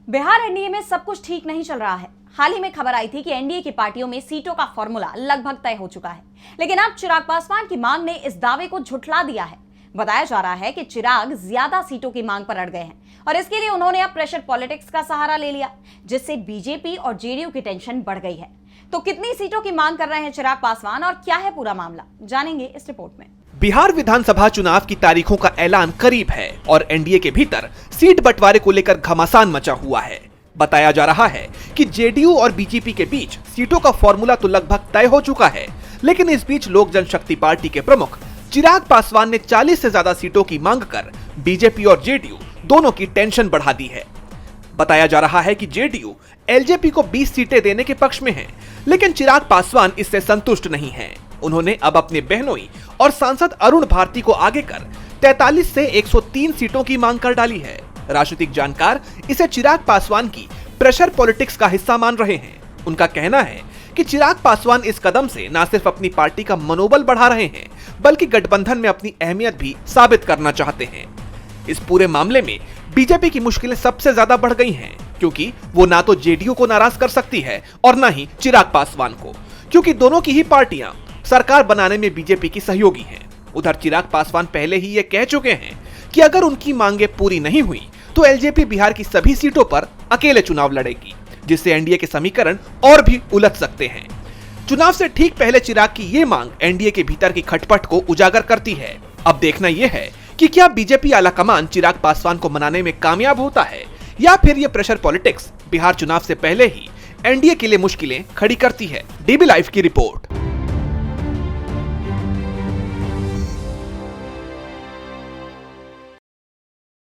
Bihar NDA में सब कुछ ठीक नहीं चल रहा है। हाल ही में खबर आई थी कि एनडीए की पार्टियों में सीटों का फॉर्मूला लगभग तय हो चुका है, लेकिन अब चिराग पासवान की मांग ने इस दावे को झुठला दिया है। बताया जा रहा है कि चिराग ज्यादा सीटों की मांग पर अड़ गए हैं और इसके लिए उन्होंने अब प्रेशर पॉलिटिक्स का सहारा ले लिया, जिससे बीजेपी और जेडीयू की टेंशन बढ़ गई है। तो कितनी सीटों की मांग कर रहे हैं चिराग पासवान और क्या है पूरा मामला, जानेंगे इस रिपोर्ट में। बिहार विधानसभा चुनाव की तारीखों का ऐलान करीब है और एनडीए के भीतर सीट बंटवारे को लेकर घमासान मचा हुआ है। बताया जा रहा है कि जेडीयू और बीजेपी के बीच सीटों का फॉर्मूला तो लगभग तय हो चुका है, लेकिन इस बीच लोक जनशक्ति पार्टी के प्रमुख चिराग पासवान ने 40 से ज्यादा सीटों की मांग कर बीजेपी और जेडीयू दोनों की टेंशन बढ़ा दी है। बताया जा रहा है कि जेडीयू एलजेपी को 20 सीटें देने के पक्ष में है, लेकिन चिराग पासवान इससे संतुष्ट नहीं हैं। उन्होंने अब अपने बहनोई और सांसद अरुण भारती को आगे कर 43 से 103 सीटों की मांग कर डाली है। राजनीतिक जानकार इसे चिराग पासवान की प्रेशर पॉलिटिक्स का हिस्सा मान रहे हैं। उनका कहना है कि चिराग पासवान इस कदम से न सिर्फ अपनी पार्टी का मनोबल बढ़ा रहे हैं, बल्कि गठबंधन में अपनी अहमियत भी साबित करना चाहते हैं। इस पूरे मामले में बीजेपी की मुश्किलें सबसे ज्यादा बढ़ गई हैं, क्योंकि वो ना तो जेडीयू को नाराज कर सकती है और न ही चिराग पासवान को, क्योंकि दोनों की ही पार्टियां सरकार बनाने में बीजेपी की सहयोगी हैं। उधर चिराग पासवान पहले ही ये कह चुके हैं कि अगर उनकी मांगे पूरी नहीं हुई तो एलजेपी बिहार की सभी सीटों पर अकेले चुनाव लड़ेगी, जिससे एनडीए के समीकरण और भी उलझ सकते हैं। चुनाव से ठीक पहले चिराग की ये मांग एनडीए के भीतर की खटपट को उजागर करती है। अब देखना यह है कि क्या बीजेपी आलाकमान चिराग पासवान को मनाने में कामयाब होता है या फिर ये प्रेशर पॉलिटिक्स बिहार चुनाव से पहले ही एनडीए के लिए मुश्किलें खड़ी करती है। डीबी लाइव की रिपोर्ट।